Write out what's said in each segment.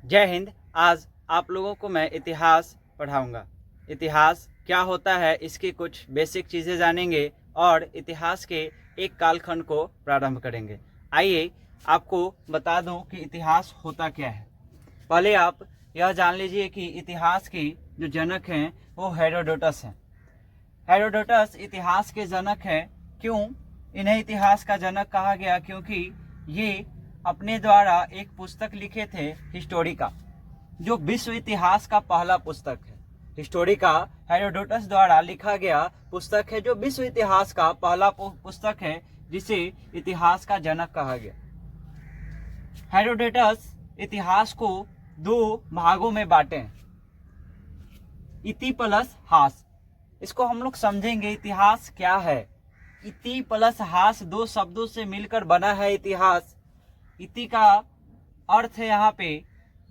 जय हिंद। आज आप लोगों को मैं इतिहास पढ़ाऊंगा। इतिहास क्या होता है इसकी कुछ बेसिक चीज़ें जानेंगे और इतिहास के एक कालखंड को प्रारंभ करेंगे। आइए आपको बता दूं कि इतिहास होता क्या है। पहले आप यह जान लीजिए कि इतिहास की जो जनक हैं वो हेरोडोटस हैं। हेरोडोटस इतिहास के जनक हैं। क्यों इन्हें इतिहास का जनक कहा गया? क्योंकि ये अपने द्वारा एक पुस्तक लिखे थे, हिस्टोरिका, जो विश्व इतिहास का पहला पुस्तक है। हिस्टोरिका हेरोडोटस द्वारा लिखा गया पुस्तक है जो विश्व इतिहास का पहला पुस्तक है, जिसे इतिहास का जनक कहा गया। हेरोडोटस इतिहास को दो भागों में बांटे हैं, इति प्लस हास। इसको हम लोग समझेंगे इतिहास क्या है। इति प्लस हास दो शब्दों से मिलकर बना है इतिहास। इति का अर्थ है यहाँ पे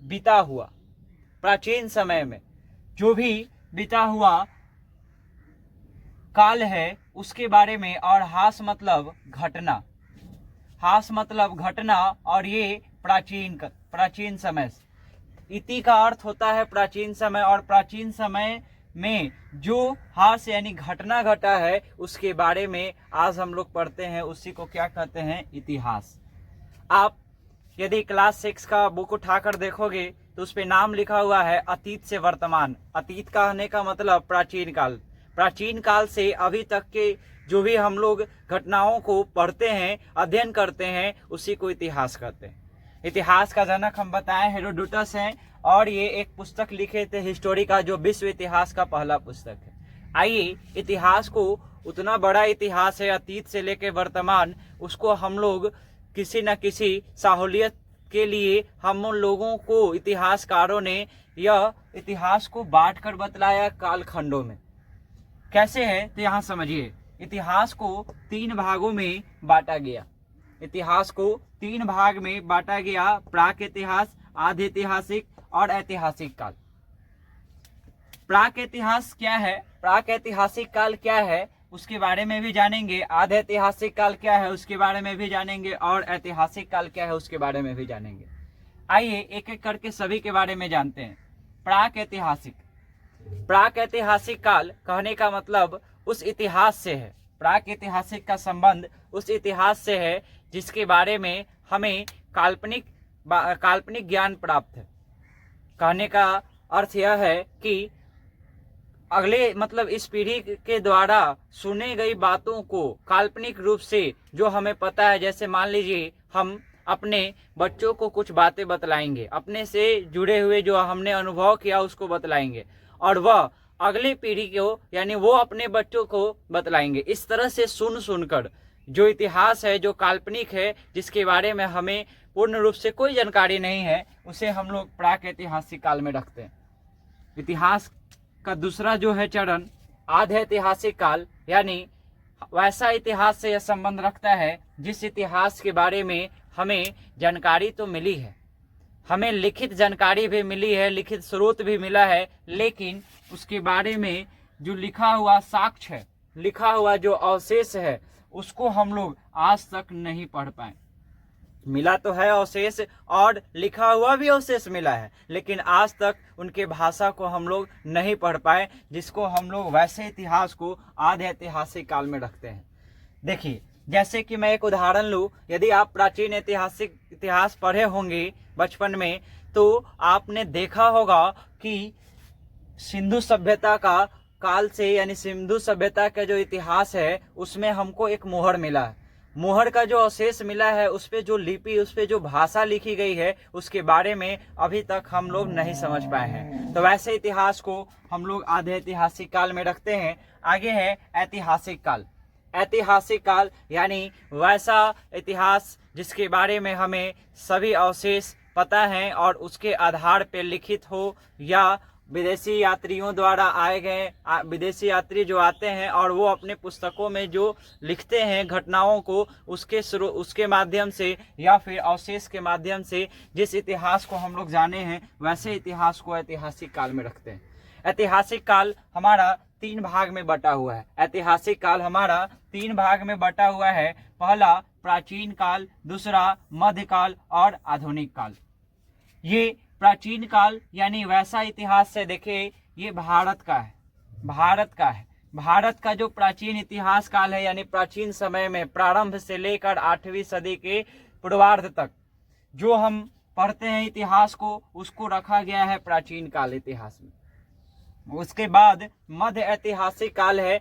बीता हुआ, प्राचीन समय में जो भी बीता हुआ काल है उसके बारे में, और हास मतलब घटना। हास मतलब घटना, और ये प्राचीन समय। इति का अर्थ होता है प्राचीन समय, और प्राचीन समय में जो हास यानी घटना घटा है उसके बारे में आज हम लोग पढ़ते हैं। उसी को क्या कहते हैं? इतिहास। आप यदि क्लास 6 का बुक उठाकर देखोगे तो उस पे नाम लिखा हुआ है अतीत से वर्तमान। अतीत कहने का मतलब प्राचीन काल। प्राचीन काल से अभी तक के जो भी हम लोग घटनाओं को पढ़ते हैं, अध्ययन करते हैं, उसी को इतिहास कहते हैं। इतिहास का जनक हम बताएं हेरोडोटस हैं, और ये एक पुस्तक लिखे थे हिस्टोरिका, जो विश्व इतिहास का पहला पुस्तक है। आइए, इतिहास को उतना बड़ा इतिहास है अतीत से लेकर वर्तमान, उसको हम लोग किसी न किसी सहूलियत के लिए हम उन लोगों को इतिहासकारों ने यह इतिहास को बांट कर बतलाया कालखंडों में। कैसे है तो यहाँ समझिए। इतिहास को 3 भागों में बांटा गया। इतिहास को 3 भाग में बांटा गया: प्राक इतिहास, आधि ऐतिहासिक और ऐतिहासिक काल। प्राक इतिहास क्या है, प्राक ऐतिहासिक काल क्या है, उसके बारे में भी जानेंगे। आधे ऐतिहासिक काल क्या है उसके बारे में भी जानेंगे, और ऐतिहासिक काल क्या है उसके बारे में भी जानेंगे। आइए एक एक करके सभी के बारे में जानते हैं। प्राक ऐतिहासिक। प्राक ऐतिहासिक काल कहने का मतलब उस इतिहास से है। प्राक ऐतिहासिक का संबंध उस इतिहास से है जिसके बारे में हमें काल्पनिक ज्ञान प्राप्त है। कहने का अर्थ यह है कि अगले मतलब इस पीढ़ी के द्वारा सुने गई बातों को काल्पनिक रूप से जो हमें पता है, जैसे मान लीजिए हम अपने बच्चों को कुछ बातें बतलाएंगे, अपने से जुड़े हुए जो हमने अनुभव किया उसको बतलाएंगे, और वह अगली पीढ़ी को यानी वो अपने बच्चों को बतलाएंगे। इस तरह से सुनकर जो इतिहास है, जो काल्पनिक है, जिसके बारे में हमें पूर्ण रूप से कोई जानकारी नहीं है, उसे हम लोग प्राक ऐतिहासिक काल में रखते हैं। इतिहास का दूसरा जो है चरण आधे ऐतिहासिक काल, यानी वैसा इतिहास से यह संबंध रखता है जिस इतिहास के बारे में हमें जानकारी तो मिली है, हमें लिखित जानकारी भी मिली है, लिखित स्रोत भी मिला है, लेकिन उसके बारे में जो लिखा हुआ साक्ष्य है, लिखा हुआ जो अवशेष है, उसको हम लोग आज तक नहीं पढ़ पाए। मिला तो है अवशेष, और लिखा हुआ भी अवशेष मिला है, लेकिन आज तक उनके भाषा को हम लोग नहीं पढ़ पाए, जिसको हम लोग वैसे इतिहास को आधे ऐतिहासिक काल में रखते हैं। देखिए, जैसे कि मैं एक उदाहरण लूँ, यदि आप प्राचीन इतिहास पढ़े होंगे बचपन में, तो आपने देखा होगा कि सिंधु सभ्यता का काल से, यानी सिंधु सभ्यता का जो इतिहास है उसमें हमको एक मोहर मिला है। मोहर का जो अवशेष मिला है, उस पे जो लिपि, उस पे जो भाषा लिखी गई है, उसके बारे में अभी तक हम लोग नहीं समझ पाए हैं। तो वैसे इतिहास को हम लोग आधे ऐतिहासिक काल में रखते हैं। आगे है ऐतिहासिक काल। ऐतिहासिक काल यानी वैसा इतिहास जिसके बारे में हमें सभी अवशेष पता है और उसके आधार पर लिखित हो, या विदेशी यात्रियों द्वारा आए गए विदेशी यात्री जो आते हैं और वो अपने पुस्तकों में जो लिखते हैं घटनाओं को, उसके माध्यम से या फिर अवशेष के माध्यम से जिस इतिहास को हम लोग जाने हैं, वैसे इतिहास को ऐतिहासिक काल में रखते हैं। ऐतिहासिक काल हमारा 3 भाग में बटा हुआ है। ऐतिहासिक काल हमारा 3 भाग में बटा हुआ है। पहला प्राचीन काल, दूसरा मध्यकाल और आधुनिक काल। ये प्राचीन काल यानी वैसा इतिहास से देखिए, ये भारत का है, भारत का है। भारत का जो प्राचीन इतिहास काल है यानी प्राचीन समय में प्रारंभ से लेकर 8वीं सदी के पूर्वार्ध तक जो हम पढ़ते हैं इतिहास को, उसको रखा गया है प्राचीन काल इतिहास में। उसके बाद मध्य ऐतिहासिक काल है,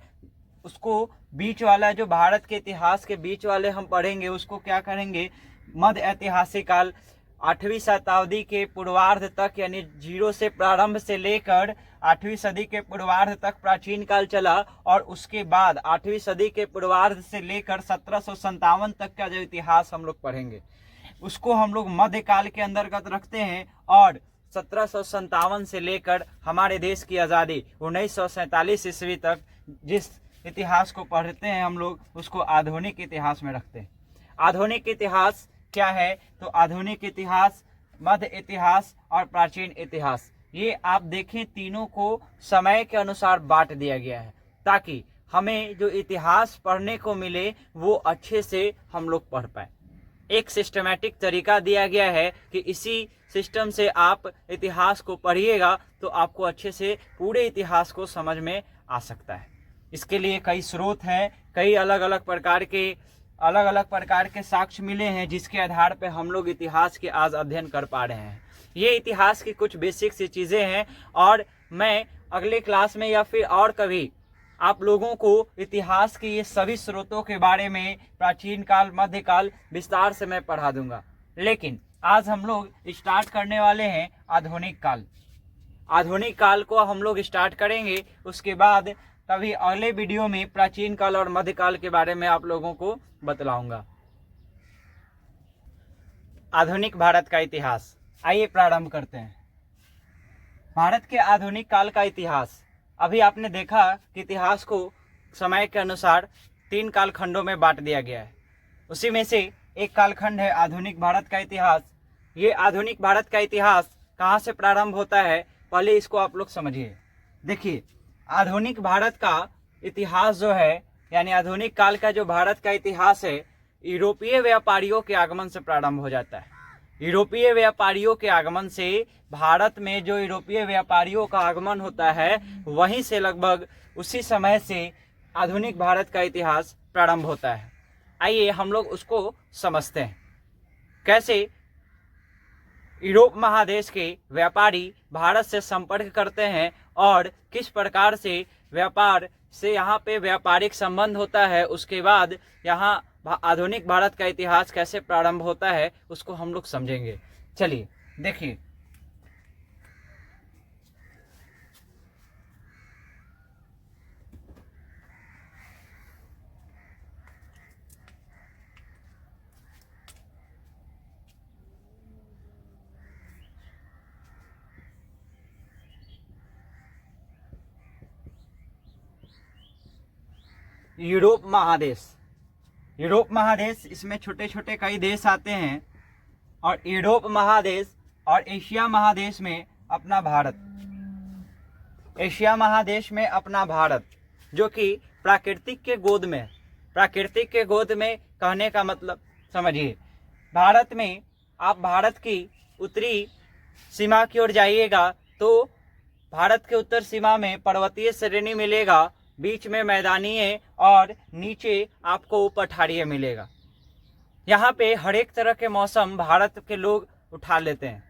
उसको बीच वाला जो भारत के इतिहास के बीच वाले हम पढ़ेंगे उसको क्या करेंगे, मध्य ऐतिहासिक काल 8वीं शताब्दी के पूर्वार्ध तक यानी 0 से प्रारंभ से लेकर 8वीं सदी के पूर्वार्ध तक प्राचीन काल चला, और उसके बाद 8वीं सदी के पूर्वार्ध से लेकर 1757 तक का जो इतिहास हम लोग पढ़ेंगे उसको हम लोग मध्यकाल के अंतर्गत रखते हैं। और 1757 से लेकर हमारे देश की आज़ादी 1947 ईस्वी तक जिस इतिहास को पढ़ते हैं हम लोग उसको आधुनिक इतिहास में रखते हैं। आधुनिक इतिहास क्या है, तो आधुनिक इतिहास, मध्य इतिहास और प्राचीन इतिहास, ये आप देखें तीनों को समय के अनुसार बांट दिया गया है ताकि हमें जो इतिहास पढ़ने को मिले वो अच्छे से हम लोग पढ़ पाए। एक सिस्टमैटिक तरीका दिया गया है कि इसी सिस्टम से आप इतिहास को पढ़िएगा तो आपको अच्छे से पूरे इतिहास को समझ में आ सकता है। इसके लिए कई स्रोत हैं, कई अलग अलग प्रकार के साक्ष्य मिले हैं जिसके आधार पर हम लोग इतिहास के आज अध्ययन कर पा रहे हैं। ये इतिहास की कुछ बेसिक सी चीज़ें हैं और मैं अगले क्लास में या फिर और कभी आप लोगों को इतिहास के ये सभी स्रोतों के बारे में प्राचीन काल, मध्यकाल विस्तार से मैं पढ़ा दूंगा। लेकिन आज हम लोग स्टार्ट करने वाले हैं आधुनिक काल। आधुनिक काल को हम लोग स्टार्ट करेंगे, उसके बाद कभी अगले वीडियो में प्राचीन काल और मध्यकाल के बारे में आप लोगों को बतलाऊंगा। आधुनिक भारत का इतिहास, आइए प्रारंभ करते हैं। भारत के आधुनिक काल का इतिहास, अभी आपने देखा कि इतिहास को समय के अनुसार 3 कालखंडों में बांट दिया गया है। उसी में से एक कालखंड है आधुनिक भारत का इतिहास। ये आधुनिक भारत का इतिहास कहाँ से प्रारंभ होता है, पहले इसको आप लोग समझिए। देखिए, आधुनिक भारत का इतिहास जो है यानी आधुनिक काल का जो भारत का इतिहास है, यूरोपीय व्यापारियों के आगमन से प्रारंभ हो जाता है। यूरोपीय व्यापारियों के आगमन से भारत में जो यूरोपीय व्यापारियों का आगमन होता है वहीं से लगभग उसी समय से आधुनिक भारत का इतिहास प्रारंभ होता है। आइए हम लोग उसको समझते हैं। कैसे यूरोप महादेश के व्यापारी भारत से संपर्क करते हैं और किस प्रकार से व्यापार से यहाँ पे व्यापारिक संबंध होता है, उसके बाद यहाँ आधुनिक भारत का इतिहास कैसे प्रारंभ होता है उसको हम लोग समझेंगे। चलिए देखिए, यूरोप महादेश, इसमें छोटे छोटे कई देश आते हैं और यूरोप महादेश और एशिया महादेश में अपना भारत, एशिया महादेश में अपना भारत जो कि प्राकृतिक के गोद में, प्राकृतिक के गोद में कहने का मतलब समझिए, भारत में आप भारत की उत्तरी सीमा की ओर जाइएगा तो भारत के उत्तर सीमा में पर्वतीय श्रेणी मिलेगा, बीच में मैदानीय और नीचे आपको पठारीय मिलेगा। यहाँ पे हर एक तरह के मौसम भारत के लोग उठा लेते हैं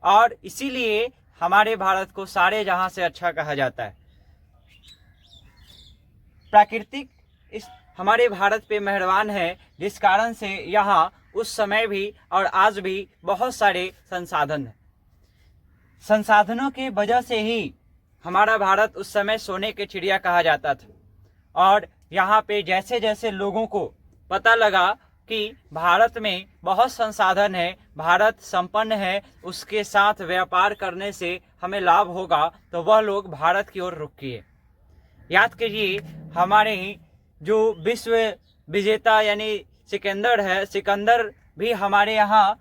और इसीलिए हमारे भारत को सारे जहां से अच्छा कहा जाता है। प्राकृतिक इस हमारे भारत पे मेहरबान है, जिस कारण से यहाँ उस समय भी और आज भी बहुत सारे संसाधन हैं। संसाधनों की वजह से ही हमारा भारत उस समय सोने के चिड़िया कहा जाता था। और यहाँ पे जैसे जैसे लोगों को पता लगा कि भारत में बहुत संसाधन है, भारत संपन्न है, उसके साथ व्यापार करने से हमें लाभ होगा, तो वह लोग भारत की ओर रुख किए। याद कीजिए, हमारे जो विश्व विजेता यानी सिकंदर है, सिकंदर भी हमारे यहाँ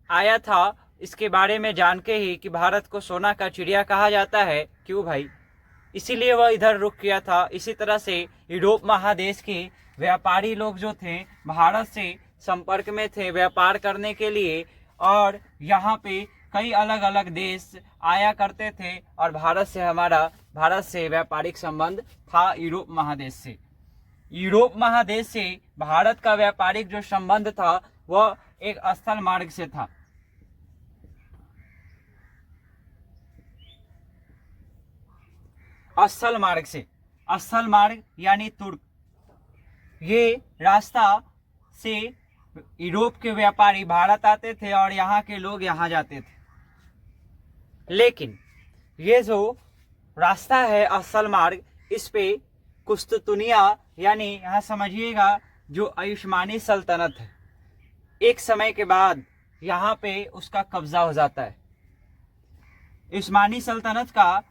आया था। इसके बारे में जान के ही कि भारत को सोना का चिड़िया कहा जाता है, क्यों भाई, इसीलिए वह इधर रुख किया था। इसी तरह से यूरोप महादेश के व्यापारी लोग जो थे भारत से संपर्क में थे व्यापार करने के लिए, और यहाँ पे कई अलग अलग देश आया करते थे और भारत से व्यापारिक संबंध था यूरोप महादेश से। यूरोप महादेश से भारत का व्यापारिक जो संबंध था वह एक स्थल मार्ग से था। स्थल मार्ग से, स्थल मार्ग यानी तुर्क, ये रास्ता से यूरोप के व्यापारी भारत आते थे और यहाँ के लोग यहाँ जाते थे। लेकिन ये जो रास्ता है स्थल मार्ग, इस पे कुस्तुनिया यानी यहाँ समझिएगा जो आयुष्मानी सल्तनत है, एक समय के बाद यहाँ पे उसका कब्जा हो जाता है। उस्मानी सल्तनत का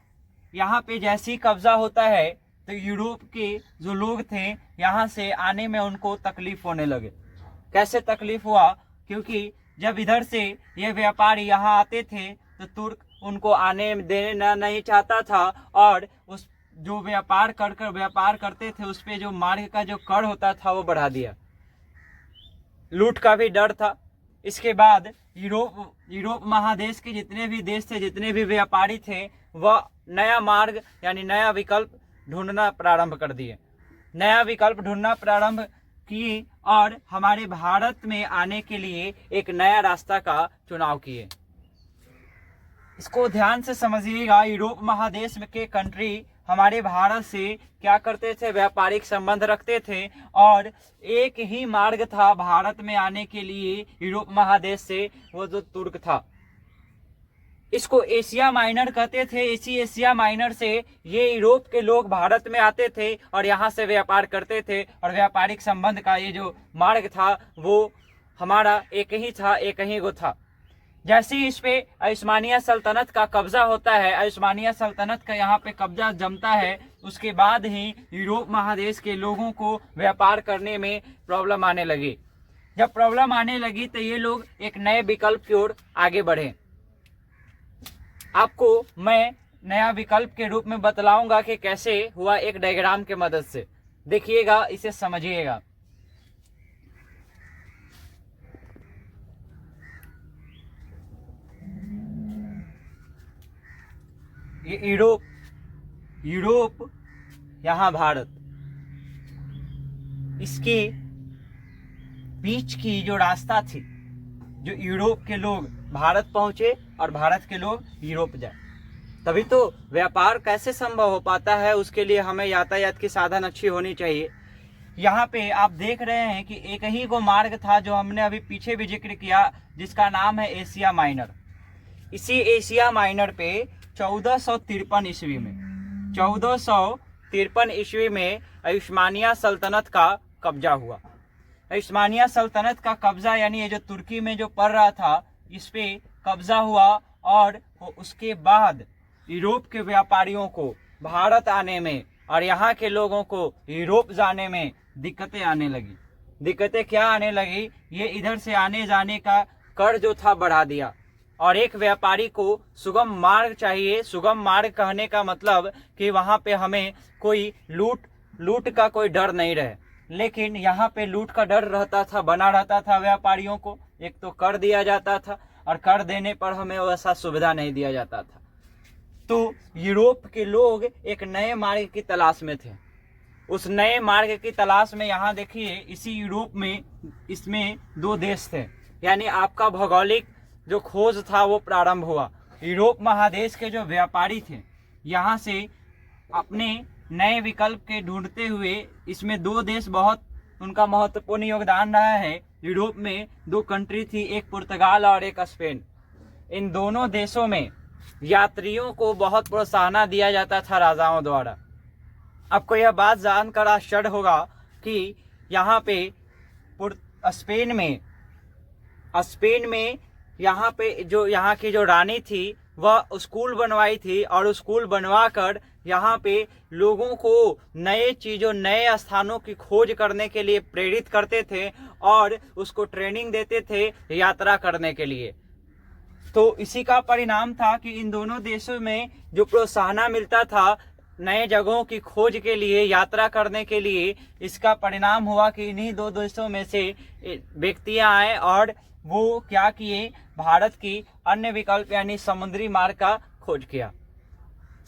यहाँ पे जैसे ही कब्जा होता है तो यूरोप के जो लोग थे यहाँ से आने में उनको तकलीफ होने लगे। कैसे तकलीफ हुआ? क्योंकि जब इधर से ये व्यापारी यहाँ आते थे तो तुर्क उनको आने देना नहीं चाहता था और उस जो व्यापार करते थे उस पे जो मार्ग का जो कर होता था वो बढ़ा दिया। लूट का भी डर था। इसके बाद यूरोप महादेश के जितने भी देश थे, जितने भी व्यापारी थे, वह नया मार्ग यानी नया विकल्प ढूंढना प्रारंभ कर दिए। नया विकल्प ढूंढना प्रारंभ किए और हमारे भारत में आने के लिए एक नया रास्ता का चुनाव किए। इसको ध्यान से समझिएगा। यूरोप महादेश के कंट्री हमारे भारत से क्या करते थे? व्यापारिक संबंध रखते थे और एक ही मार्ग था भारत में आने के लिए यूरोप महादेश से, वो जो तुर्क था। इसको एशिया माइनर कहते थे। इसी एशिया माइनर से ये यूरोप के लोग भारत में आते थे और यहाँ से व्यापार करते थे और व्यापारिक संबंध का ये जो मार्ग था वो हमारा एक ही था, एक ही गो था। जैसे ही इस पे उस्मानिया सल्तनत का कब्जा होता है, उस्मानिया सल्तनत का यहाँ पे कब्जा जमता है, उसके बाद ही यूरोप महादेश के लोगों को व्यापार करने में प्रॉब्लम आने लगी। जब प्रॉब्लम आने लगी तो ये लोग एक नए विकल्प की ओर आगे बढ़े। आपको मैं नया विकल्प के रूप में बतलाऊंगा कि कैसे हुआ, एक डायग्राम के मदद से। देखिएगा, इसे समझिएगा। ये यूरोप यहाँ भारत, इसके बीच की जो रास्ता थी, जो यूरोप के लोग भारत पहुंचे और भारत के लोग यूरोप जाए, तभी तो व्यापार कैसे संभव हो पाता है। उसके लिए हमें यातायात की साधन अच्छी होनी चाहिए। यहाँ पे आप देख रहे हैं कि एक ही को मार्ग था जो हमने अभी पीछे भी जिक्र किया, जिसका नाम है एशिया माइनर। इसी एशिया माइनर पे 1453 ईस्वी में 1453 ईस्वी में उस्मानिया सल्तनत का कब्जा हुआ। उस्मानिया सल्तनत का कब्जा यानी ये जो तुर्की में जो पड़ रहा था, इस पे कब्जा हुआ और उसके बाद यूरोप के व्यापारियों को भारत आने में और यहाँ के लोगों को यूरोप जाने में दिक्कतें आने लगी। दिक्कतें क्या आने लगी? ये इधर से आने जाने का कर जो था बढ़ा दिया और एक व्यापारी को सुगम मार्ग चाहिए। सुगम मार्ग कहने का मतलब कि वहाँ पे हमें कोई लूट का कोई डर नहीं रहे। लेकिन यहाँ पे लूट का डर रहता था, बना रहता था व्यापारियों को। एक तो कर दिया जाता था और कर देने पर हमें वैसा सुविधा नहीं दिया जाता था। तो यूरोप के लोग एक नए मार्ग की तलाश में थे। उस नए मार्ग की तलाश में यहाँ देखिए, इसी यूरोप में इसमें दो देश थे, यानी आपका भौगोलिक जो खोज था वो प्रारंभ हुआ। यूरोप महादेश के जो व्यापारी थे यहाँ से अपने नए विकल्प के ढूंढते हुए, इसमें दो देश बहुत उनका महत्वपूर्ण योगदान रहा है। यूरोप में दो कंट्री थी, एक पुर्तगाल और एक स्पेन। इन दोनों देशों में यात्रियों को बहुत प्रोत्साहन दिया जाता था राजाओं द्वारा। आपको यह बात जानकर आश्चर्य होगा कि यहाँ पे स्पेन में यहाँ पे जो यहाँ की जो रानी थी वह स्कूल बनवाई थी और स्कूल बनवा कर यहाँ पे लोगों को नए चीज़ों, नए स्थानों की खोज करने के लिए प्रेरित करते थे और उसको ट्रेनिंग देते थे यात्रा करने के लिए। तो इसी का परिणाम था कि इन दोनों देशों में जो प्रोत्साहन मिलता था नए जगहों की खोज के लिए, यात्रा करने के लिए, इसका परिणाम हुआ कि इन्हीं दो देशों में से व्यक्तियां आए और वो क्या किए, भारत की अन्य विकल्प यानी समुद्री मार्ग का खोज किया।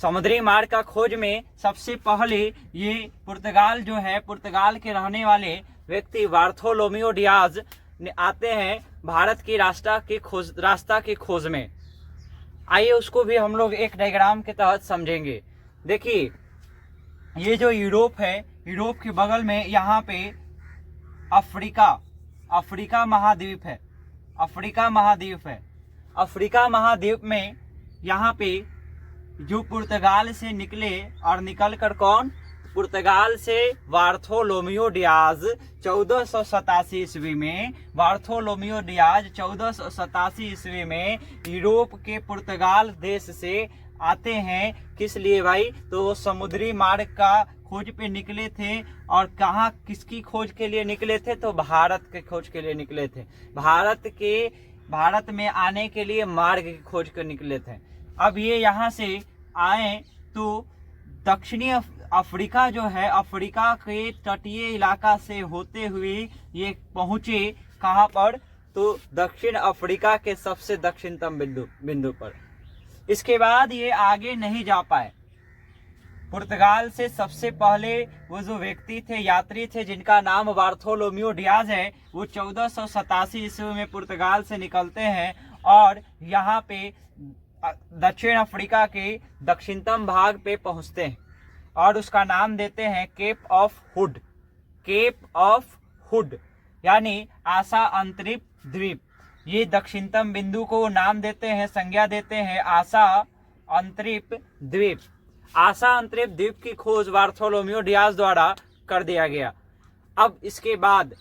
समुद्री मार्ग का खोज में सबसे पहले ये पुर्तगाल जो है, पुर्तगाल के रहने वाले व्यक्ति बार्थोलोमियो डियाज आते हैं भारत की रास्ता की खोज में। आइए उसको भी हम लोग एक डायग्राम के तहत समझेंगे। देखिए ये जो यूरोप है, यूरोप के बगल में यहाँ पे अफ्रीका महाद्वीप है। अफ्रीका महाद्वीप में यहाँ पे जो पुर्तगाल से निकले और निकल कर कौन, पुर्तगाल से बार्थोलोमियो डियाज 1487 ईस्वी में, बार्थोलोमियो डियाज 1487 ईस्वी में यूरोप के पुर्तगाल देश से आते हैं। किस लिए भाई, तो वो समुद्री मार्ग का खोज पे निकले थे। और कहाँ, किसकी खोज के लिए निकले थे, तो भारत के खोज के लिए निकले थे। भारत में आने के लिए मार्ग की खोज कर निकले थे। अब ये यहाँ से आए तो दक्षिणी अफ्रीका जो है, अफ्रीका के तटीय इलाका से होते हुए ये पहुंचे कहाँ पर, तो दक्षिण अफ्रीका के सबसे दक्षिणतम बिंदु पर। इसके बाद ये आगे नहीं जा पाए। पुर्तगाल से सबसे पहले वो जो व्यक्ति थे, यात्री थे, जिनका नाम बार्थोलोमियो डियाज है, वो 1487 ईस्वी में पुर्तगाल से निकलते हैं और यहाँ पे दक्षिण अफ्रीका के दक्षिणतम भाग पे पहुंचते हैं और उसका नाम देते हैं केप ऑफ हुड यानी आशा अंतरिक्ष द्वीप। ये दक्षिणतम बिंदु को नाम देते हैं, संज्ञा देते हैं आशा अंतरिक्ष द्वीप। आशा अंतरिक्ष द्वीप की खोज बार्थोलोमियो डियाज द्वारा कर दिया गया। अब इसके बाद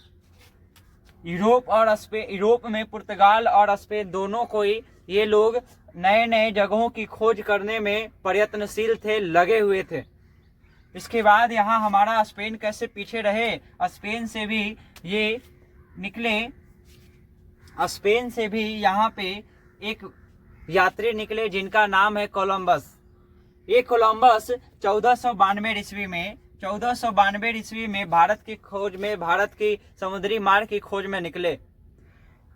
यूरोप में पुर्तगाल और स्पेन दोनों को ही ये लोग नए नए जगहों की खोज करने में प्रयत्नशील थे, लगे हुए थे। इसके बाद यहाँ हमारा स्पेन कैसे पीछे रहे, स्पेन से भी ये निकले। स्पेन से भी यहाँ पे एक यात्री निकले जिनका नाम है कोलंबस। ये कोलंबस 1492 ईस्वी में भारत की समुद्री मार्ग की खोज में निकले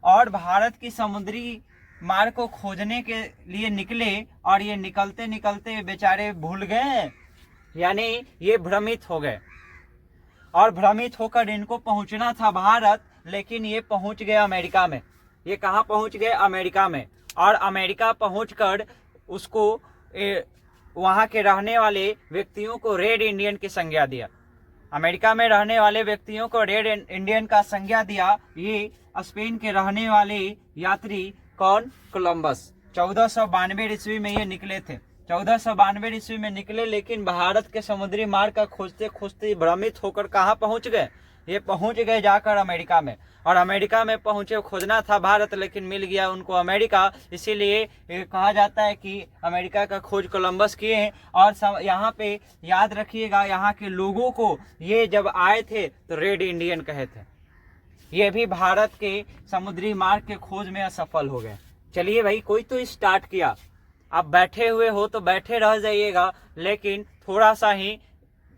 और भारत की समुद्री मार्ग को खोजने के लिए निकले और ये निकलते निकलते बेचारे भूल गए, यानी ये भ्रमित हो गए और भ्रमित होकर इनको पहुंचना था भारत, लेकिन ये पहुंच गए अमेरिका में। ये कहाँ पहुंच गए, अमेरिका में। और अमेरिका पहुंचकर उसको वहाँ के रहने वाले व्यक्तियों को रेड इंडियन की संज्ञा दिया। अमेरिका में रहने वाले व्यक्तियों को रेड इंडियन का संज्ञा दिया। ये स्पेन के रहने वाले यात्री कौन, कोलंबस। 1492 ईस्वी में ये निकले थे। 1492 ईस्वी में निकले, लेकिन भारत के समुद्री मार्ग का खोजते खोजते भ्रमित होकर कहाँ पहुंच गए, ये पहुंच गए जाकर अमेरिका में। और अमेरिका में पहुंचे, खोजना था भारत लेकिन मिल गया उनको अमेरिका, इसीलिए कहा जाता है कि अमेरिका का खोज कोलंबस किए हैं। और यहाँ पे याद रखिएगा, यहाँ के लोगों को ये जब आए थे तो रेड इंडियन कहे थे। ये भी भारत के समुद्री मार्ग के खोज में असफल हो गए। चलिए भाई, कोई तो स्टार्ट किया, आप बैठे हुए हो तो बैठे रह जाइएगा, लेकिन थोड़ा सा ही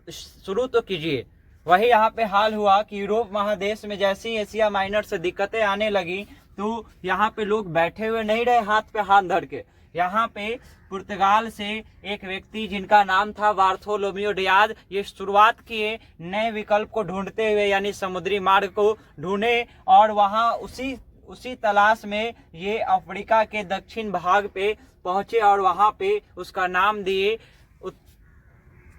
शुरू तो कीजिए। वही यहाँ पे हाल हुआ कि यूरोप महादेश में जैसे ही एशिया माइनर से दिक्कतें आने लगी तो यहाँ पे लोग बैठे हुए नहीं रहे हाथ पे हाथ धर के। यहाँ पे पुर्तगाल से एक व्यक्ति जिनका नाम था बार्थोलोमियो डियाज, ये शुरुआत किए नए विकल्प को ढूंढते हुए, यानी समुद्री मार्ग को ढूंढे और वहाँ उसी तलाश में ये अफ्रीका के दक्षिण भाग पे पहुंचे और वहाँ पे उसका नाम दिए,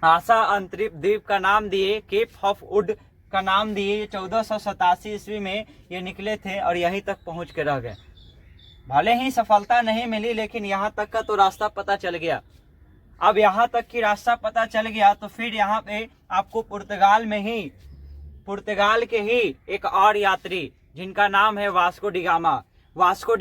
आशा अंतरिक्ष द्वीप का नाम दिए, केप ऑफ वुड का नाम दिए। 1487 ईस्वी में ये निकले थे और यहीं तक पहुंच के रह गए। भले ही सफलता नहीं मिली, लेकिन यहाँ तक का तो रास्ता पता चल गया। अब यहाँ तक की रास्ता पता चल गया तो फिर यहाँ पे आपको पुर्तगाल के ही एक और यात्री जिनका नाम है वास्को डी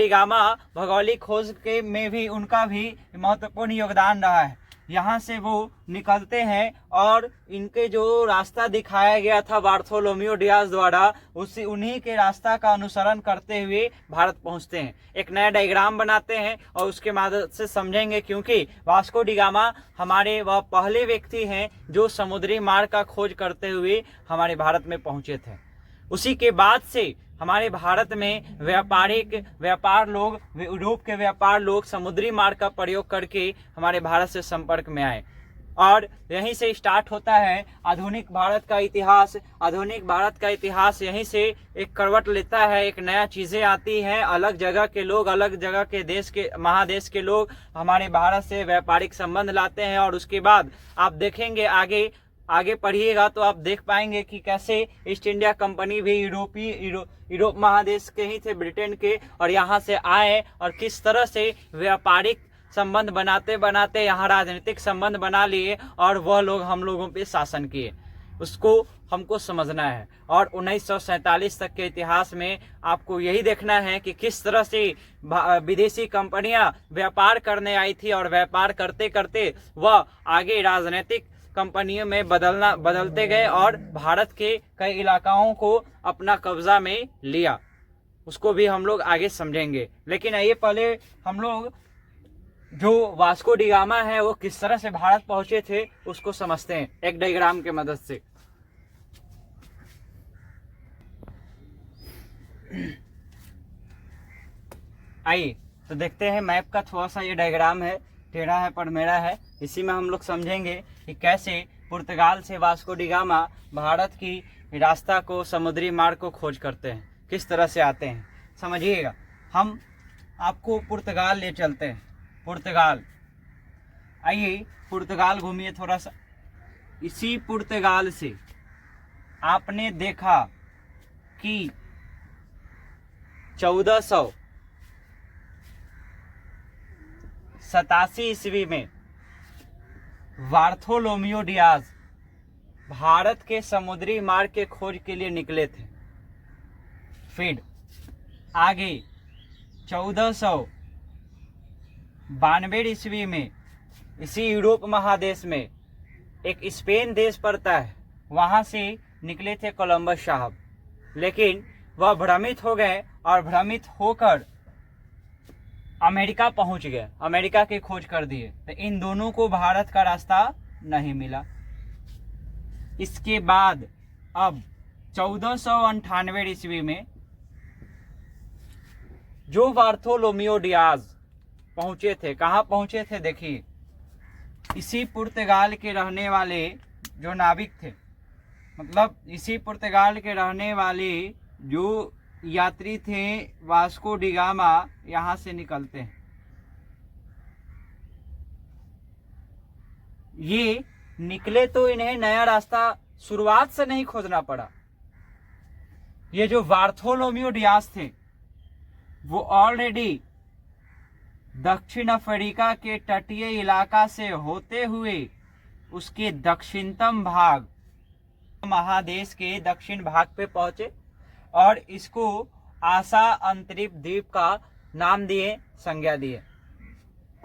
गामा भौगोलिक खोज के में भी उनका भी महत्वपूर्ण योगदान रहा है। यहाँ से वो निकलते हैं और इनके जो रास्ता दिखाया गया था बार्थोलोमियो डियाज द्वारा, उन्हीं के रास्ता का अनुसरण करते हुए भारत पहुँचते हैं। एक नया डायग्राम बनाते हैं और उसके मदद से समझेंगे, क्योंकि वास्को डी गामा हमारे वह पहले व्यक्ति हैं जो समुद्री मार्ग का खोज करते हुए हमारे भारत में पहुँचे थे। उसी के बाद से हमारे भारत में व्यापार लोग, यूरोप के व्यापार लोग समुद्री मार्ग का प्रयोग करके हमारे भारत से संपर्क में आए और यहीं से स्टार्ट होता है आधुनिक भारत का इतिहास। आधुनिक भारत का इतिहास यहीं से एक करवट लेता है, एक नया चीज़ें आती हैं, अलग जगह के लोग, अलग जगह के देश के, महादेश के लोग हमारे भारत से व्यापारिक संबंध लाते हैं। और उसके बाद आप देखेंगे आगे पढ़िएगा तो आप देख पाएंगे कि कैसे ईस्ट इंडिया कंपनी भी यूरोप महादेश के ही थे, ब्रिटेन के, और यहाँ से आए और किस तरह से व्यापारिक संबंध बनाते बनाते यहाँ राजनीतिक संबंध बना लिए और वह लोग हम लोगों पे शासन किए। उसको हमको समझना है। और 1947 तक के इतिहास में आपको यही देखना है कि किस तरह से विदेशी कंपनियां व्यापार करने आई थी और व्यापार करते करते वह आगे राजनीतिक कंपनियों में बदलते गए और भारत के कई इलाकाओं को अपना कब्जा में लिया। उसको भी हम लोग आगे समझेंगे। लेकिन आइए पहले हम लोग जो वास्को डी गामा है वो किस तरह से भारत पहुंचे थे उसको समझते हैं एक डायग्राम के मदद से। आइए तो देखते हैं मैप का थोड़ा सा ये डायग्राम है, टेढ़ा है पर मेरा है। इसी में हम लोग समझेंगे कि कैसे पुर्तगाल से वास्को डी गामा भारत की रास्ता को, समुद्री मार्ग को खोज करते हैं, किस तरह से आते हैं। समझिएगा, हम आपको पुर्तगाल ले चलते हैं। पुर्तगाल, आइए पुर्तगाल घूमिए थोड़ा सा। इसी पुर्तगाल से आपने देखा कि 1487 ईस्वी में बार्थोलोमियो डियाज भारत के समुद्री मार्ग के खोज के लिए निकले थे। फिर आगे 1492 ईस्वी में इसी यूरोप महादेश में एक स्पेन देश पड़ता है, वहाँ से निकले थे कोलंबस साहब। लेकिन वह भ्रमित हो गए और भ्रमित होकर अमेरिका पहुँच गए, अमेरिका की खोज कर दिए। तो इन दोनों को भारत का रास्ता नहीं मिला। इसके बाद अब 1498 ईस्वी में जो बार्थोलोमियो डियाज पहुंचे थे, कहाँ पहुंचे थे देखिए, इसी पुर्तगाल के रहने वाले जो नाविक थे, मतलब इसी पुर्तगाल के रहने वाले जो यात्री थे, वास्को डी गामा यहाँ से निकलते हैं। ये निकले तो इन्हें नया रास्ता शुरुआत से नहीं खोजना पड़ा। ये जो बार्थोलोमियो डियाज थे वो ऑलरेडी दक्षिण अफ्रीका के तटीय इलाका से होते हुए उसके दक्षिणतम भाग, महादेश के दक्षिण भाग पे पहुंचे और इसको आशा अंतरिक्ष द्वीप का नाम दिए, संज्ञा दिए।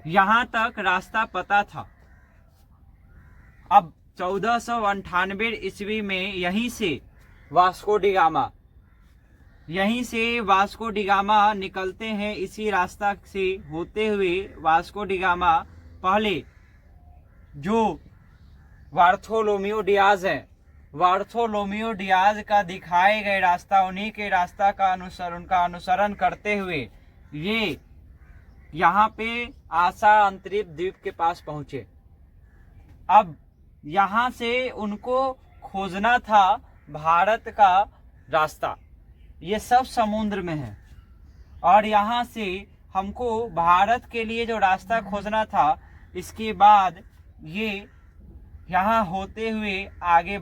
यहां तक रास्ता पता था। अब 1498 ईस्वी में यहीं से वास्को डी गामा निकलते हैं। इसी रास्ता से होते हुए वास्को डी गामा पहले जो बार्थोलोमियो डियाज है, बार्थोलोमियो डियाज का दिखाए गए रास्ता, उन्हीं के रास्ता का उनका अनुसरण करते हुए ये यहाँ पे आशा अंतरिक्ष द्वीप के पास पहुंचे। अब यहाँ से उनको खोजना था भारत का रास्ता। ये सब समुद्र में है और यहाँ से हमको भारत के लिए जो रास्ता खोजना था, इसके बाद ये यहाँ होते हुए आगे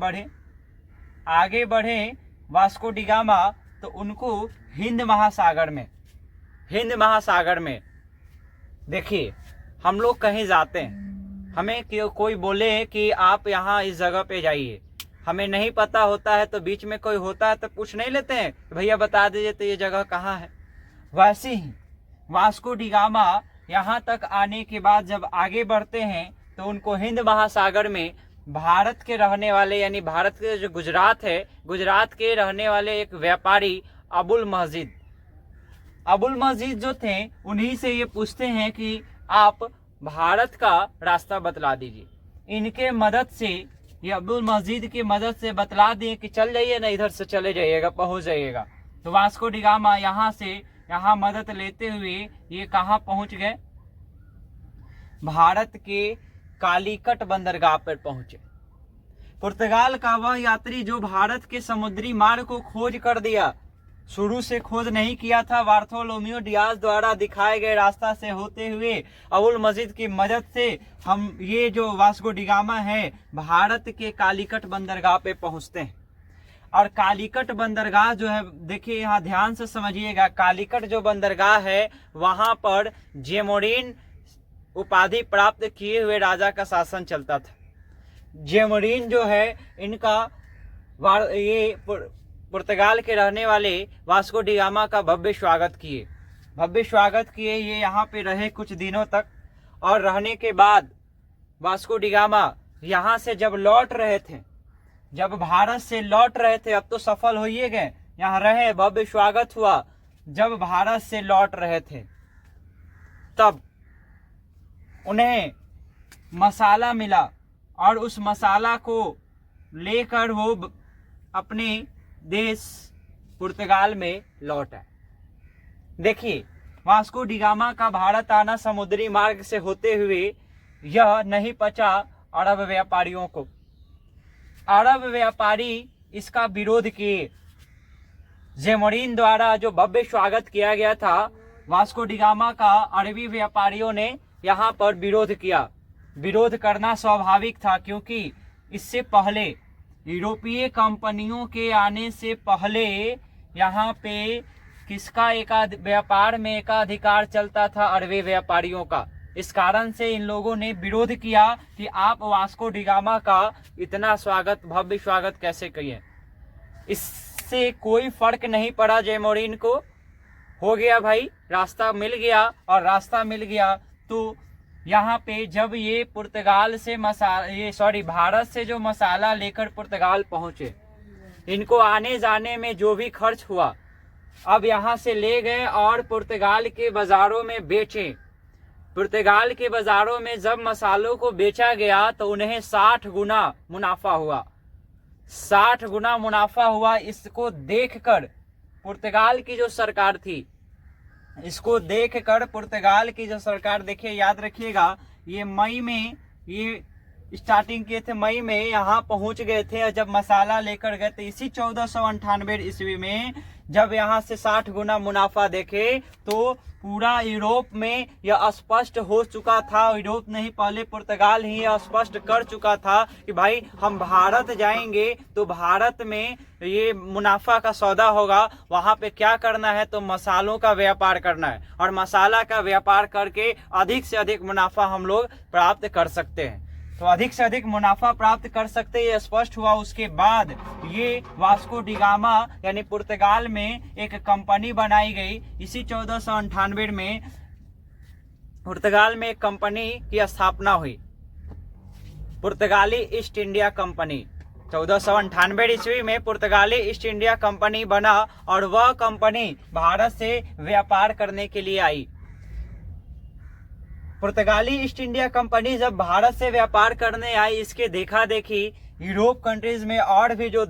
बढ़े वास्को डी गामा, तो उनको हिंद महासागर में देखिए, हम लोग कहीं जाते हैं, हमें कोई बोले कि आप यहाँ इस जगह पे जाइए, हमें नहीं पता होता है तो बीच में कोई होता है तो पूछ नहीं लेते हैं, भैया बता दीजिए तो ये जगह कहाँ है। वैसे ही वास्को डी गामा यहाँ तक आने के बाद जब आगे बढ़ते हैं तो उनको हिंद महासागर में भारत के रहने वाले, यानी भारत के जो गुजरात है, गुजरात के रहने वाले एक व्यापारी अबुल मस्जिद जो थे, उन्हीं से ये पूछते हैं कि आप भारत का रास्ता बतला दीजिए। इनके मदद से, ये अब्दुल मस्जिद की मदद से बतला दिए कि चल जाइए ना, इधर से चले जाइएगा, पहुंच जाइएगा। तो वास्को डी गामा यहाँ से यहाँ मदद लेते हुए ये कहाँ पहुंच गए, भारत के कालीकट बंदरगाह पर पहुंचे। पुर्तगाल का वह यात्री जो भारत के समुद्री मार्ग को खोज कर दिया, शुरू से खोज नहीं किया था, बार्थोलोम्यू डियाज द्वारा दिखाए गए रास्ता से होते हुए अबुल मजीद की मदद से हम ये जो वास्को डी गामा है भारत के कालीकट बंदरगाह पे पहुंचते हैं। और कालीकट बंदरगाह जो है, देखिए यहाँ ध्यान से समझिएगा, कालीकट जो बंदरगाह है वहां पर जेमोरिन उपाधि प्राप्त किए हुए राजा का शासन चलता था। जेमोरिन जो है इनका ये पुर्तगाल के रहने वाले वास्को डी गामा का भव्य स्वागत किए। ये यहाँ पे रहे कुछ दिनों तक, और रहने के बाद वास्को डी गामा यहाँ से जब लौट रहे थे, जब भारत से लौट रहे थे, अब तो सफल हो ही गए, यहाँ रहे, भव्य स्वागत हुआ। जब भारत से लौट रहे थे तब उन्हें मसाला मिला और उस मसाला को लेकर वो अपने देश पुर्तगाल में लौट आए। देखिए वास्को डी गामा का भारत आना समुद्री मार्ग से होते हुए यह नहीं पचा अरब व्यापारियों को। अरब व्यापारी इसका विरोध किए। जेमोरिन द्वारा जो भव्य स्वागत किया गया था वास्को डी गामा का, अरबी व्यापारियों ने यहाँ पर विरोध किया। विरोध करना स्वाभाविक था, क्योंकि इससे पहले यूरोपीय कंपनियों के आने से पहले यहाँ पे किसका व्यापार में एकाधिकार चलता था, अरबी व्यापारियों का। इस कारण से इन लोगों ने विरोध किया कि आप वास्को डी गामा का इतना स्वागत, भव्य स्वागत कैसे किए। इससे कोई फर्क नहीं पड़ा जेमोरिन को, हो गया भाई, रास्ता मिल गया। और रास्ता मिल गया तो यहाँ पे जब ये पुर्तगाल से भारत से जो मसाला लेकर पुर्तगाल पहुंचे, इनको आने जाने में जो भी खर्च हुआ अब यहाँ से ले गए और पुर्तगाल के बाजारों में बेचे। पुर्तगाल के बाजारों में जब मसालों को बेचा गया तो उन्हें 60 गुना मुनाफा हुआ। 60 गुना मुनाफा हुआ। इसको देखकर पुर्तगाल की जो सरकार थी, इसको देखकर पुर्तगाल की जो सरकार, देखिए याद रखिएगा, ये मई में ये स्टार्टिंग किए थे, मई में यहाँ पहुंच गए थे। और जब मसाला लेकर गए तो इसी 1498 ईस्वी में जब यहाँ से 60 गुना मुनाफा देखे तो पूरा यूरोप में यह स्पष्ट हो चुका था। यूरोप नहीं, पहले पुर्तगाल ही यह स्पष्ट कर चुका था कि भाई हम भारत जाएंगे तो भारत में ये मुनाफा का सौदा होगा। वहां पे क्या करना है, तो मसालों का व्यापार करना है, और मसाला का व्यापार करके अधिक से अधिक मुनाफा हम लोग प्राप्त कर सकते हैं। तो अधिक से अधिक मुनाफा प्राप्त कर सकते हैं, ये स्पष्ट हुआ। उसके बाद ये वास्को डी गामा यानी पुर्तगाल में एक कंपनी बनाई गई। इसी 1498 में पुर्तगाल में एक कंपनी की स्थापना हुई, पुर्तगाली ईस्ट इंडिया कंपनी। 1498 ईस्वी में पुर्तगाली ईस्ट इंडिया कंपनी बना और वह कंपनी भारत से व्यापार करने के लिए आई। पुर्तगाली ईस्ट इंडिया कंपनी जब भारत से व्यापार करने आई, इसके देखा देखी यूरोप कंट्रीज में और भी जो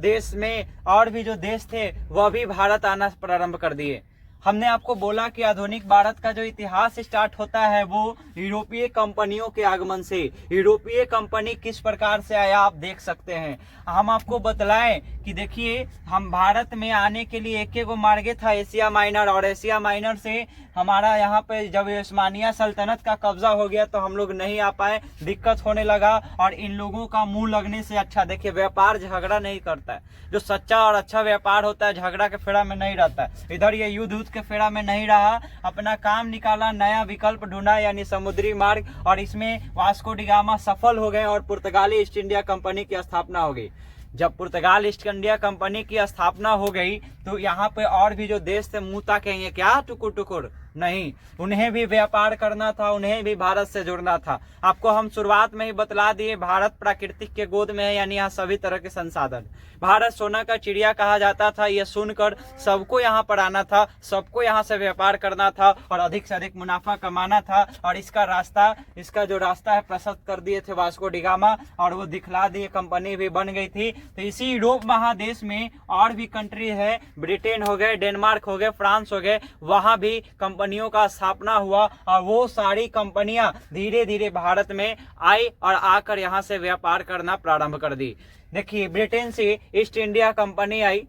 देश थे वह भी भारत आना प्रारंभ कर दिए। हमने आपको बोला कि आधुनिक भारत का जो इतिहास स्टार्ट होता है वो यूरोपीय कंपनियों के आगमन से। यूरोपीय कंपनी किस प्रकार से आया आप देख सकते हैं। हम आपको बतलाएं कि देखिए, हम भारत में आने के लिए एक मार्ग था, एशिया माइनर, और एशिया माइनर से हमारा यहाँ पे जब उस्मानिया सल्तनत का कब्जा हो गया तो हम लोग नहीं आ पाए, दिक्कत होने लगा। और इन लोगों का मुंह लगने से अच्छा, देखिए व्यापार झगड़ा नहीं करता है, जो सच्चा और अच्छा व्यापार होता है झगड़ा के फेरा में नहीं रहता है। इधर ये युद्ध के फेरा में नहीं रहा, अपना काम निकाला, नया विकल्प ढूंढा यानी समुद्री मार्ग, और इसमें वास्को डी गामा सफल हो गए और पुर्तगाली ईस्ट इंडिया कंपनी की स्थापना हो गई। जब पुर्तगाल ईस्ट इंडिया कंपनी की स्थापना हो गई तो यहाँ पे और भी जो देश थे मुंह ताकेंगे क्या टुकुर टुकुर, नहीं, उन्हें भी व्यापार करना था, उन्हें भी भारत से जुड़ना था। आपको हम शुरुआत में ही बतला दिए, भारत प्राकृतिक के गोद में है, यानी यहाँ सभी तरह के संसाधन। भारत सोना का चिड़िया कहा जाता था। यह सुनकर सबको यहाँ पर आना था, सबको यहाँ से व्यापार करना था और अधिक से अधिक मुनाफा कमाना था। और इसका जो रास्ता है प्रशस्त कर दिए थे वास्को डी गामा, और वो दिखला दिए, कंपनी भी बन गई थी। तो इसी यूरोप महादेश में और भी कंट्री है, ब्रिटेन हो गए, डेनमार्क हो गए, फ्रांस हो गए, वहां भी कंपनियों का स्थापना हुआ और वो सारी कंपनियां धीरे धीरे भारत में आई और आकर यहाँ से व्यापार करना प्रारंभ कर दी। देखिए, ब्रिटेन से ईस्ट इंडिया कंपनी आई,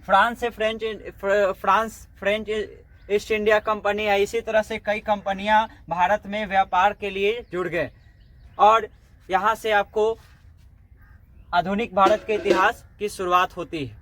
फ्रांस से फ्रेंच ईस्ट इंडिया कंपनी आई। इसी तरह से कई कंपनियां भारत में व्यापार के लिए जुड़ गए और यहाँ से आपको आधुनिक भारत के इतिहास की शुरुआत होती है।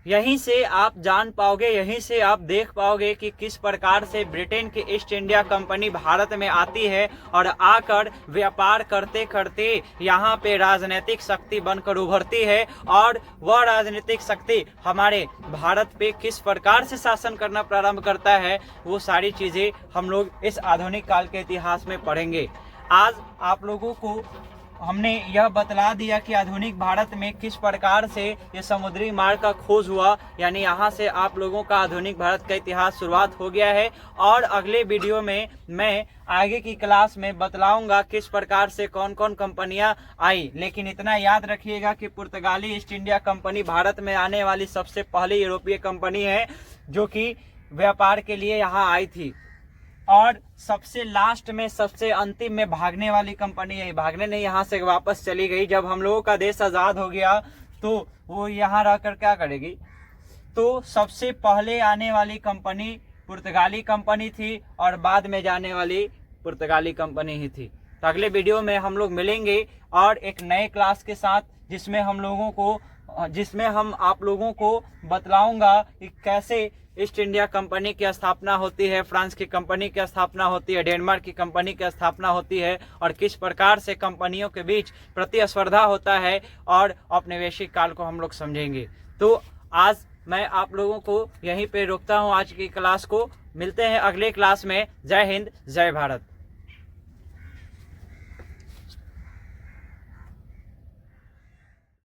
यहीं से आप जान पाओगे, यहीं से आप देख पाओगे कि किस प्रकार से ब्रिटेन की ईस्ट इंडिया कंपनी भारत में आती है और आकर व्यापार करते करते यहाँ पे राजनीतिक शक्ति बनकर उभरती है और वह राजनीतिक शक्ति हमारे भारत पे किस प्रकार से शासन करना प्रारंभ करता है, वो सारी चीज़ें हम लोग इस आधुनिक काल के इतिहास में पढ़ेंगे। आज आप लोगों को हमने यह बतला दिया कि आधुनिक भारत में किस प्रकार से ये समुद्री मार्ग का खोज हुआ, यानी यहाँ से आप लोगों का आधुनिक भारत का इतिहास शुरुआत हो गया है। और अगले वीडियो में मैं आगे की क्लास में बतलाऊंगा किस प्रकार से कौन कौन कंपनियां आई। लेकिन इतना याद रखिएगा कि पुर्तगाली ईस्ट इंडिया कंपनी भारत में आने वाली सबसे पहली यूरोपीय कंपनी है जो कि व्यापार के लिए यहाँ आई थी। और सबसे लास्ट में, सबसे अंतिम में भागने वाली कंपनी है, भागने नहीं, यहाँ से वापस चली गई। जब हम लोगों का देश आज़ाद हो गया तो वो यहाँ रहकर क्या करेगी। तो सबसे पहले आने वाली कंपनी पुर्तगाली कंपनी थी और बाद में जाने वाली पुर्तगाली कंपनी ही थी। तो अगले वीडियो में हम लोग मिलेंगे और एक नए क्लास के साथ, जिसमें हम आप लोगों को बतलाऊंगा कि कैसे ईस्ट इंडिया कंपनी की स्थापना होती है, फ्रांस की कंपनी की स्थापना होती है, डेनमार्क की कंपनी की स्थापना होती है और किस प्रकार से कंपनियों के बीच प्रतिस्पर्धा होता है और औपनिवेशिक काल को हम लोग समझेंगे। तो आज मैं आप लोगों को यहीं पे रोकता हूँ आज की क्लास को। मिलते हैं अगले क्लास में। जय हिंद, जय भारत।